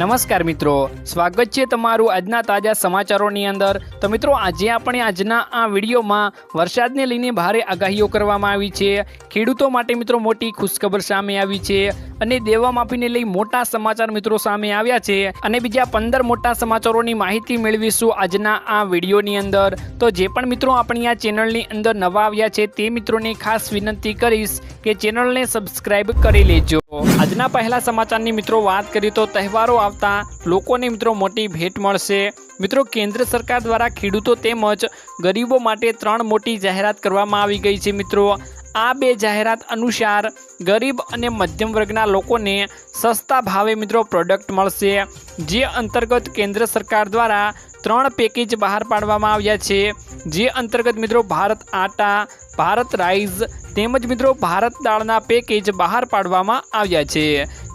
નમસ્કાર મિત્રો, સ્વાગત છે તમારું આજના તાજા સમાચારોની અંદર। તો મિત્રો આજે આપણે આજના આ વિડીયોમાં વરસાદને લઈને ભારે આગાહીઓ કરવામાં આવી છે। ખેડૂતો માટે મિત્રો મોટી ખુશખબર સામે આવી છે અને દેવા માફીને લઈ મોટા સમાચાર મિત્રો સામે આવ્યા છે અને બીજા 15 મોટા સમાચારોની માહિતી મેળવીશું આજના આ વિડીયોની અંદર। તો જે પણ મિત્રો આપણી આ ચેનલની અંદર નવા આવ્યા છે તે મિત્રોને ખાસ વિનંતી કરીશ કે ચેનલને સબસ્ક્રાઇબ કરી લેજો। આજના પહેલા સમાચારની મિત્રો વાત કરીએ તો તહેવારો આવતા લોકોને મિત્રો મોટી ભેટ મળશે। મિત્રો કેન્દ્ર સરકાર દ્વારા ખેડૂતો તેમજ ગરીબો માટે 3 મોટી જાહેરાત કરવામાં આવી ગઈ છે। મિત્રો આ 2 જાહેરાત અનુસાર ગરીબ અને મધ્યમ વર્ગના લોકોને સસ્તા ભાવે મિત્રો પ્રોડક્ટ મળશે, જે અંતર્ગત કેન્દ્ર સરકાર દ્વારા 3 પેકેજ બહાર પાડવામાં આવ્યા છે। જે અંતર્ગત મિત્રો ભારત આટા, ભારત રાઈસ તેમજ મિત્રો ભારત દાળના પેકેજ બહાર પાડવામાં આવ્યા છે।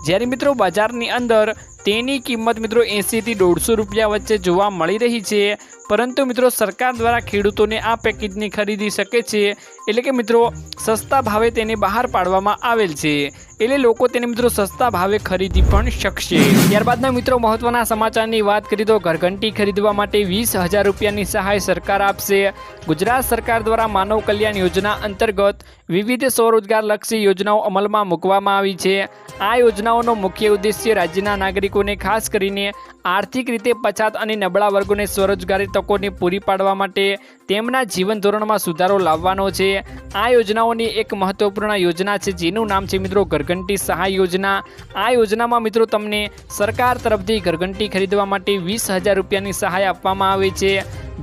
જ્યારે મિત્રો બજારની અંદર તેની કિંમત મિત્રો 80 થી 150 રૂપિયા વચ્ચે જોવા મળી રહી છે, પરંતુ મિત્રો સરકાર દ્વારા ખેડૂતોને આ પેકેજની ખરીદી શકે છે, એટલે કે મિત્રો સસ્તા ભાવે તેને બહાર પાડવામાં આવેલ છે, એટલે લોકો તેને મિત્રો સસ્તા ભાવે ખરીદી પણ શકશે। ત્યારબાદના મિત્રો મહત્વના સમાચારની વાત કરીએ તો ઘરઘંટી ખરીદવા માટે 20,000 રૂપિયાની સહાય સરકાર આપશે। ગુજરાત સરકાર દ્વારા માનવ કલ્યાણ યોજના અંતર્ગત વિવિધ સ્વરોજગારલક્ષી યોજનાઓ અમલમાં મૂકવામાં આવી છે। આ યોજનાઓનો મુખ્ય ઉદ્દેશ્ય રાજ્યના નાગરિકોને ખાસ કરીને આર્થિક રીતે પછાત અને નબળા વર્ગોને સ્વરોજગારી તકોને પૂરી પાડવા માટે તેમના જીવન ધોરણમાં સુધારો લાવવાનો છે। આ યોજનાઓની એક મહત્વપૂર્ણ યોજના છે જેનું નામ છે મિત્રો ઘરઘંટી સહાય યોજના। આ યોજનામાં મિત્રો તમને સરકાર તરફથી ઘરઘંટી ખરીદવા માટે 20,000 રૂપિયાની સહાય આપવામાં આવે છે।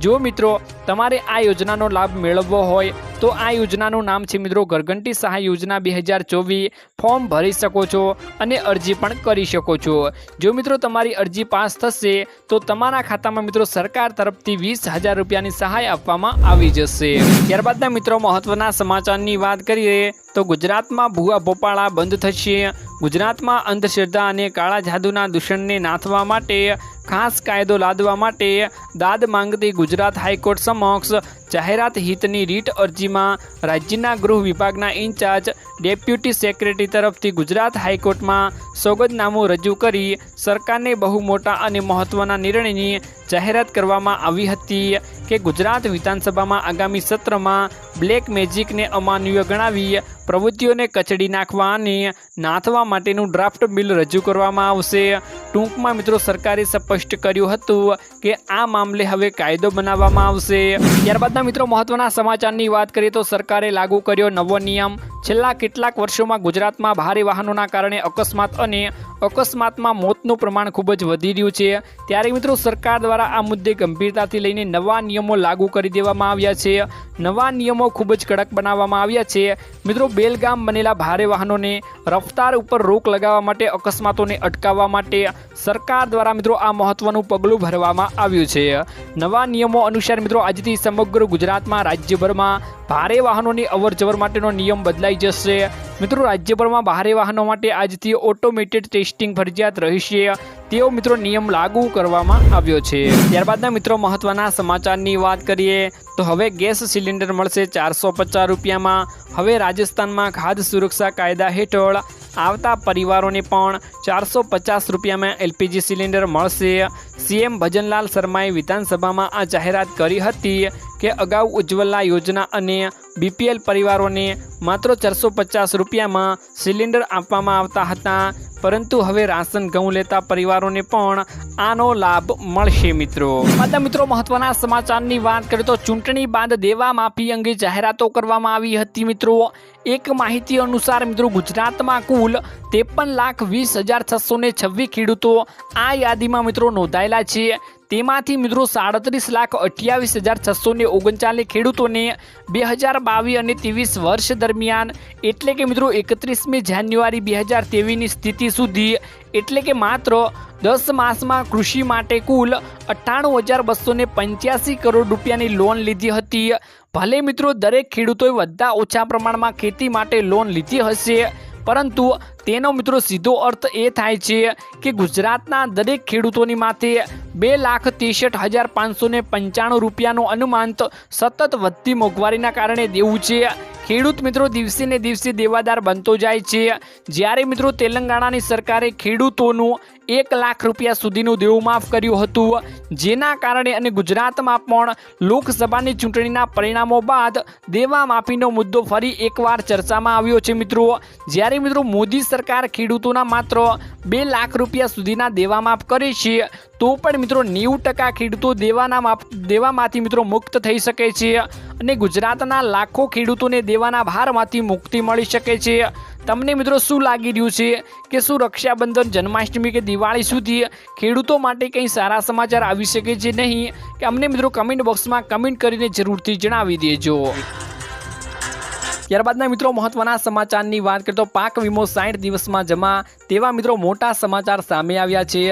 જો મિત્રો તમારે આ યોજનાનો લાભ મેળવવો હોય તો આ યોજનાનું નામ છે મિત્રો ઘરઘંટી સહાય યોજના 2024। ફોર્મ ભરી શકો છો અને અરજી પણ કરી શકો છો। જો મિત્રો તમારી અરજી પાસ થશે તો તમારા ખાતામાં મિત્રો સરકાર તરફથી 20,000 રૂપિયાની સહાય આપવામાં આવી જશે। ત્યારબાદના મિત્રો મહત્વના સમાચારની વાત કરીએ તો ગુજરાતમાં ભૂવા ભોપાળા બંધ થશે। ગુજરાતમાં અંધશ્રદ્ધા અને કાળા જાદુના દૂષણને નાથવા માટે ખાસ કાયદો લાદવા માટે દાદ માંગતી ગુજરાત હાઈકોર્ટ સમક્ષ જાહેરાત હિતની રીટ અરજીમાં રાજ્યના ગૃહ વિભાગના ઇન્ચાર્જ ડેપ્યુટી સેક્રેટરી તરફથી ગુજરાત હાઈકોર્ટમાં સોગંદનામું રજૂ કરી સરકારને બહુ મોટા અને મહત્વના નિર્ણયની જાહેરાત કરવામાં આવી હતી કે ગુજરાત વિધાનસભામાં આગામી સત્રમાં બ્લેક મેજિકને અમાનવીય ગણાવી પ્રવૃત્તિઓને કચડી નાખવા અને નાથવા માટેનું ડ્રાફ્ટ બિલ રજૂ કરવામાં આવશે। ટૂંકમાં મિત્રો સરકારે સ્પષ્ટ કર્યું હતું કે આ મામલે હવે કાયદો બનાવવામાં આવશે। ત્યારબાદના મિત્રો મહત્વના સમાચારની વાત કરીએ તો સરકારે લાગુ કર્યો નવો નિયમ। છેલ્લા કેટલાક વર્ષોમાં ગુજરાતમાં ભારે વાહનોના કારણે અકસ્માત અને અકસ્માતમાં મોતનું પ્રમાણ ખૂબ જ વધી રહ્યું છે, ત્યારે મિત્રો સરકાર દ્વારા આ મુદ્દે ગંભીરતાથી લઈને નવા નિયમો લાગુ કરી દેવામાં આવ્યા છે। નવા નિયમો ખૂબ જ કડક બનાવવામાં આવ્યા છે। મિત્રો બેલગામ બનેલા ભારે વાહનોને રફતાર ઉપર રોક લગાવવા માટે અકસ્માતોને અટકાવવા માટે સરકાર દ્વારા મિત્રો આ મહત્વનું પગલું ભરવામાં આવ્યું છે। નવા નિયમો અનુસાર મિત્રો આજથી સમગ્ર ગુજરાતમાં રાજ્યભરમાં ભારે વાહનોની અવરજવર માટેનો નિયમ બદલાઈ જશે। મિત્રો રાજ્યભરમાં ભારે વાહનો માટે આજથી ઓટોમેટેડ ટેસ્ટિંગ ફરજિયાત રહેશે તેવો મિત્રો નિયમ લાગુ કરવામાં આવ્યો છે। ત્યારબાદના મિત્રો મહત્વના સમાચારની વાત કરીએ તો હવે ગેસ સિલિન્ડર મળશે 450 રૂપિયામાં। હવે રાજસ્થાનમાં ખાદ્ય સુરક્ષા કાયદા હેઠળ આવતા પરિવારોને પણ 450 રૂપિયામાં LPG સિલિન્ડર મળશે। સીએમ ભજનલાલ શર્માએ વિધાનસભામાં આ જાહેરાત કરી હતી કે અગાઉ ઉજ્જવલા યોજના અને BPL પરિવારોને માત્ર 450 રૂપિયામાં સિલિન્ડર આપવામાં આવતા હતા, પરંતુ હવે રાશન ઘઉં લેતા પરિવારોને પણ આનો લાભ મળશે। મિત્રો મહત્વના સમાચારની વાત કરીએ તો ચૂંટણી બાદ દેવા માફી અંગે જાહેરાતો કરવામાં આવી હતી। મિત્રો એક માહિતી અનુસાર મિત્રો ગુજરાતમાં કુલ 53,20,626 ખેડૂતો આ યાદીમાં મિત્રો નોંધાયેલા છે। તેમાંથી મિત્રો 37,28,639 ખેડૂતોને 2022 અને 23 વર્ષ દરમિયાન એટલે કે મિત્રો 31મી જાન્યુઆરી 2023ની સ્થિતિ સુધી એટલે કે માત્ર 10 માસમાં કૃષિ માટે કુલ 98,285 કરોડ રૂપિયાની લોન લીધી હતી। ભલે મિત્રો દરેક ખેડૂતોએ વધતા ઓછા પ્રમાણમાં ખેતી માટે લોન લીધી હશે, પરંતુ તેનો મિત્રો સીધો અર્થ એ થાય છે કે ગુજરાતના દરેક ખેડૂતોની માથે 2,63,595 રૂપિયાનું અનુમાનિત સતત વધતી મોંઘવારીના કારણે દેવું છે। ખેડૂત મિત્રો દિવસે ને દિવસે દેવાદાર બનતો જાય છે। જ્યારે મિત્રો તેલંગાણાની સરકારે ખેડૂતોનું 1 લાખ રૂપિયા સુધીનું દેવું માફ કર્યું હતું, જેના કારણે અને ગુજરાતમાં પણ લોકસભાની ચૂંટણીના પરિણામો બાદ દેવા માફીનો મુદ્દો ફરી એકવાર ચર્ચામાં આવ્યો છે મિત્રો। જ્યારે મિત્રો મોદી સરકાર ખેડૂતોના માત્ર 2 લાખ રૂપિયા સુધીના દેવા માફ કરે છે, તો પણ મિત્રો 90% ખેડૂતો દેવામાંથી મિત્રો મુક્ત થઈ શકે છે અને ગુજરાતના લાખો ખેડૂતોને દેવાના ભારમાંથી મુક્તિ મળી શકે છે। તમને મિત્રો શું લાગી રહ્યું છે કે શું રક્ષાબંધન, જન્માષ્ટમી કે દિવાળી સુધી ખેડૂતો માટે કંઈ સારા સમાચાર આવી શકે છે નહીં? કે અમને મિત્રો કમેન્ટ બોક્સમાં કમેન્ટ કરીને જરૂરથી જણાવી દેજો। ત્યારબાદના મિત્રો મહત્વના સમાચારની વાત કરીએ તો પાક વીમો 60 દિવસમાં જમા તેવા મિત્રો મોટા સમાચાર સામે આવ્યા છે।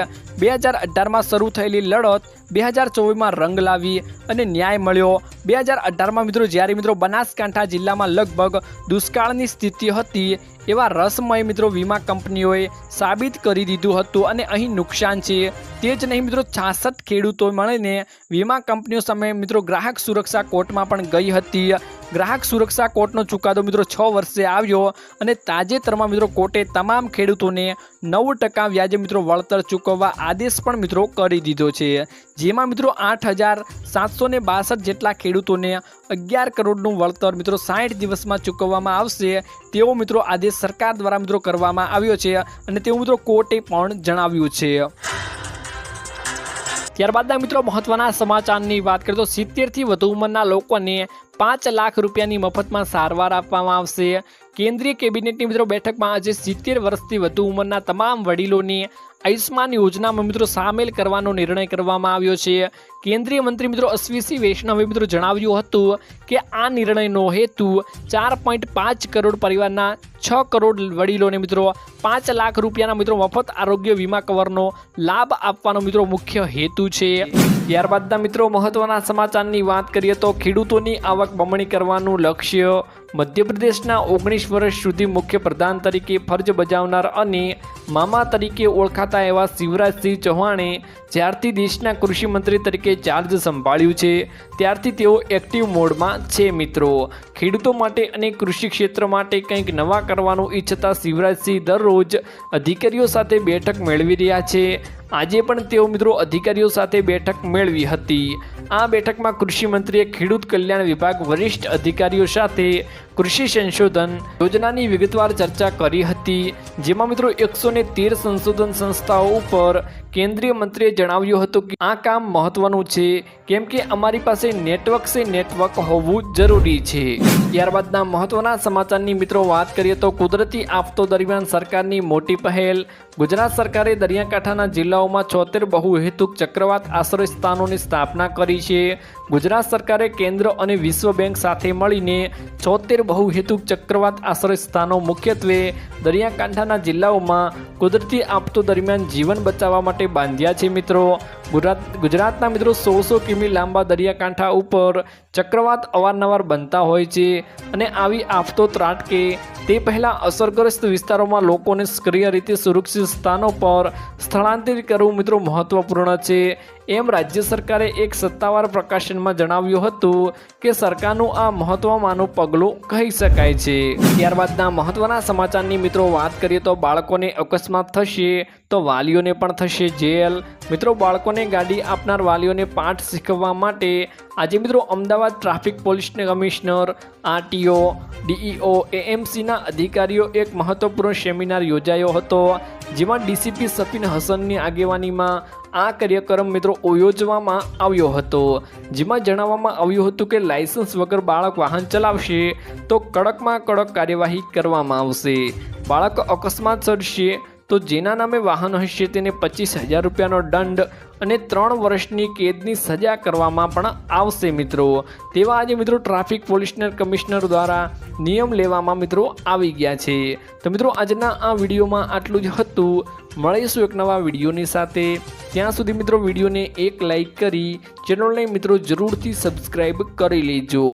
2018માં શરૂ થયેલી લડત 2024માં રંગ લાવી અને ન્યાય મળ્યો। 2018માં મિત્રો જ્યારે મિત્રો બનાસકાંઠા જિલ્લામાં લગભગ દુષ્કાળની સ્થિતિ હતી, એવા રસમય મિત્રો વીમા કંપનીઓએ સાબિત કરી દીધું હતું અને અહીં નુકસાન છે। તે જ નહીં મિત્રો 66 ખેડૂતો મળીને વીમા કંપનીઓ સામે મિત્રો ગ્રાહક સુરક્ષા કોર્ટમાં પણ ગઈ હતી। ગ્રાહક સુરક્ષા કોર્ટનો ચુકાદો મિત્રો 6 વર્ષે આવ્યો અને તાજેતરમાં મિત્રો કોર્ટે તમામ ખેડૂતોને 9% વ્યાજે મિત્રો વળતર ચૂકવવા આદેશ પણ મિત્રો કરી દીધો છે, જેમાં મિત્રો 8,762 જેટલા ખેડૂતોને 11 કરોડનું વળતર મિત્રો 60 દિવસમાં ચૂકવવામાં આવશે તેવો મિત્રો આદેશ સરકાર દ્વારા મિત્રો કરવામાં આવ્યો છે અને તેવું મિત્રો કોર્ટે પણ જણાવ્યું છે। ત્યારબાદના મિત્રો મહત્વના સમાચારની વાત કરીએ તો 70થી વધુ ઉંમરના લોકોને 5 લાખ રૂપિયાની મફતમાં સારવાર આપવામાં આવશે। કેન્દ્રીય કેબિનેટની મિત્રો બેઠકમાં આજે 70 વર્ષથી વધુ ઉંમરના તમામ વડીલોને આયુષ્માન યોજનામાં મિત્રો સામેલ કરવાનો નિર્ણય કરવામાં આવ્યો છે। કેન્દ્રીય મંત્રી મિત્રો અશ્વિની વૈષ્ણવે મિત્રો જણાવ્યું હતું કે આ નિર્ણયનો હેતુ 4.5 કરોડ પરિવારના 6 કરોડ વડીલોને મિત્રો 5 લાખ રૂપિયાના મિત્રો મફત આરોગ્ય વીમા કવરનો લાભ આપવાનો મિત્રો મુખ્ય હેતુ છે। ત્યારબાદના મિત્રો મહત્વના સમાચારની વાત કરીએ તો ખેડૂતોની આવક બમણી કરવાનું લક્ષ્ય। મધ્યપ્રદેશના 19 વર્ષ સુધી મુખ્ય પ્રધાન તરીકે ફરજ બજાવનાર અને મામા તરીકે ઓળખાતા એવા શિવરાજસિંહ ચૌહાણે જ્યારથી દેશના કૃષિ મંત્રી તરીકે ચાર્જ સંભાળ્યું છે ત્યારથી તેઓ એક્ટિવ મોડમાં છે મિત્રો। ખેડૂતો માટે અને કૃષિ ક્ષેત્ર માટે કંઈક નવા કરવાનું ઈચ્છતા શિવરાજસિંહ દરરોજ અધિકારીઓ સાથે બેઠક મેળવી રહ્યા છે। આજે પણ તેઓ મિત્રો અધિકારીઓ સાથે બેઠક મેળવી હતી। આ બેઠકમાં કૃષિ મંત્રીએ ખેડૂત કલ્યાણ વિભાગ વરિષ્ઠ અધિકારીઓ સાથે કૃષિ સંશોધન યોજનાની વિગતવાર ચર્ચા કરી હતી, જેમાં મિત્રો 113 સંશોધન સંસ્થાઓ ઉપર કેન્દ્રીય મંત્રીએ જણાવ્યું હતું કે આ કામ મહત્વનું છે કેમ કે અમારી પાસે નેટવર્ક હોવું જરૂરી છે। ત્યારબાદના મહત્વના સમાચારની મિત્રો વાત કરીએ તો કુદરતી આફતો દરમિયાન સરકારની મોટી પહેલ। ગુજરાત સરકારે દરિયાકાંઠાના જિલ્લાઓમાં 76 બહુહેતુક ચક્રવાત આશ્રય સ્થાનોની સ્થાપના કરી છે। ગુજરાત સરકારે કેન્દ્ર અને વિશ્વ બેંક સાથે મળીને 76 બહુહેતુક ચક્રવાત આશ્રય સ્થાનો મુખ્યત્વે દરિયાકાંઠાના જિલ્લાઓમાં કુદરતી આફતો દરમિયાન જીવન બચાવવા માટે બાંધ્યા છે મિત્રો। ગુજરાતના મિત્રો 100 કિમી લાંબા દરિયાકાંઠા ઉપર ચક્રવાત અવારનવાર બનતા હોય છે અને આવી આફતો ત્રાટકે તે પહેલાં અસરગ્રસ્ત વિસ્તારોમાં લોકોને સક્રિય રીતે સુરક્ષિત સ્થાનો પર સ્થળાંતરિત કરવું મિત્રો મહત્વપૂર્ણ છે, એમ રાજ્ય સરકારે એક સત્તાવાર પ્રકાશનમાં જણાવ્યું હતું કે સરકારનું આ મહત્વમાંનું પગલું કહી શકાય છે। ત્યારબાદના મહત્વના સમાચારની મિત્રો વાત કરીએ તો બાળકોને અકસ્માત થશે તો વાલીઓને પણ થશે જેલ। મિત્રો બાળકોને ગાડી આપનાર વાલીઓને પાઠ શીખવવા માટે આજે મિત્રો Ahmedabad traffic police commissioner, RTO, DEO, AMCના અધિકારીઓ એક મહત્વપૂર્ણ સેમિનાર યોજાયો હતો, જેમાં DCP સફીન હસનની આગેવાનીમાં આ કાર્યક્રમ મિત્રો યોજવામાં આવ્યો હતો, જેમાં જણાવવામાં આવ્યું હતું કે લાયસન્સ વગર બાળક વાહન ચલાવશે તો કડકમાં કડક કાર્યવાહી કરવામાં આવશે। બાળક અકસ્માત સર્જશે તો જેના નામે વાહન હશે તેને 25,000 રૂપિયાનો દંડ અને 3 વર્ષની કેદની સજા કરવામાં પણ આવશે મિત્રો। તેવા આજે મિત્રો ટ્રાફિક પોલીસ કમિશનર દ્વારા નિયમ લેવામાં મિત્રો આવી ગયા છે। તો મિત્રો આજના આ વિડીયોમાં આટલું જ હતું। મળીશું એક નવા વિડીયોની સાથે, ત્યાં સુધી મિત્રો વિડીયોને એક લાઈક કરી ચેનલને મિત્રો જરૂરથી સબસ્ક્રાઈબ કરી લેજો।